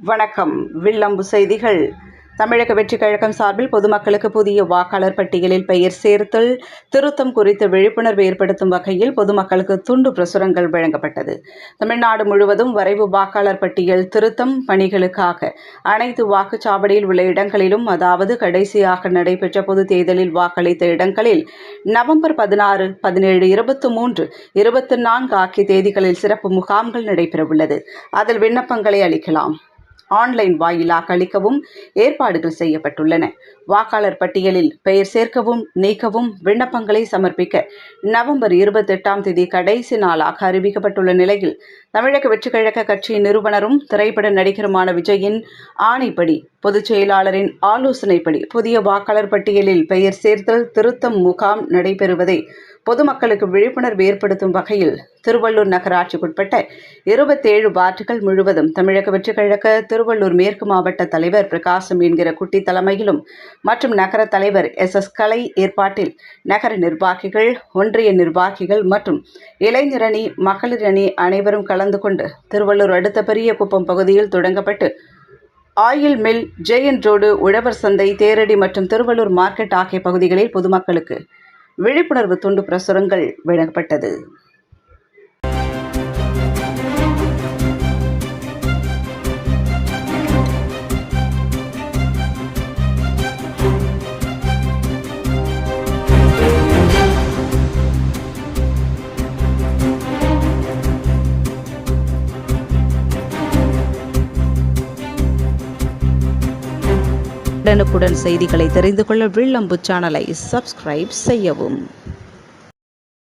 வணக்கம். வில்லம்பு செய்திகள். தமிழக வெற்றிக் கழகம் சார்பில் பொதுமக்களுக்கு புதிய வாக்காளர் பட்டியலில் பெயர் சேர்த்தல் திருத்தம் குறித்து விழிப்புணர்வு ஏற்படுத்தும் வகையில் பொதுமக்களுக்கு துண்டு பிரசுரங்கள் வழங்கப்பட்டது. தமிழ்நாடு முழுவதும் வரைவு வாக்காளர் பட்டியல் திருத்தம் பணிகளுக்காக அனைத்து வாக்குச்சாவடியில் உள்ள இடங்களிலும், அதாவது கடைசியாக நடைபெற்ற பொதுத் தேர்தலில் வாக்களித்த இடங்களில் நவம்பர் 16, 17, 23, 24 ஆகிய தேதிகளில் சிறப்பு முகாம்கள் நடைபெறவுள்ளது. அதில் விண்ணப்பங்களை அளிக்கலாம். ஆன்லைன் வாயிலாக அளிக்கவும் ஏற்பாடுகள் செய்யப்பட்டுள்ளன. வாக்காளர் பட்டியலில் பெயர் சேர்க்கவும் நீக்கவும் விண்ணப்பங்களை சமர்ப்பிக்க நவம்பர் 28 கடைசி நாளாக அறிவிக்கப்பட்டுள்ள நிலையில், தமிழக வெற்றிக் கழக கட்சியின் நிறுவனரும் திரைப்பட நடிகருமான விஜயின் ஆணைப்படி, பொதுச் செயலாளரின் ஆலோசனைப்படி புதிய வாக்காளர் பட்டியலில் பெயர் சேர்த்தல் திருத்தம் முகாம் நடைபெறுவதை பொதுமக்களுக்கு விழிப்புணர்வு ஏற்படுத்தும் வகையில் திருவள்ளூர் நகராட்சிக்குட்பட்ட 27 வார்டுகள் முழுவதும் தமிழக வெற்றிக் கழக திருவள்ளூர் மேற்கு மாவட்ட தலைவர் பிரகாசம் என்கிற குட்டி தலைமையிலும் மற்றும் நகர தலைவர் SS கலை ஏற்பாட்டில் நகர நிர்வாகிகள், ஒன்றிய நிர்வாகிகள் மற்றும் இளைஞரணி, மகளிர் அணி அனைவரும் கலந்து கொண்டு திருவள்ளூர் அடுத்த பெரிய குப்பம் பகுதியில் தொடங்கப்பட்டு ஆயில் மில், JN ரோடு, உழவர் சந்தை, தேரடி மற்றும் திருவள்ளூர் மார்க்கெட் ஆகிய பகுதிகளில் பொதுமக்களுக்கு விழிப்புணர்வு துண்டு பிரசுரங்கள் வழங்கப்பட்டது. உடனுக்குடன் செய்திகளை தெரிந்து கொள்ள வில்லம்பு சேனலை சப்ஸ்கிரைப் செய்யவும்.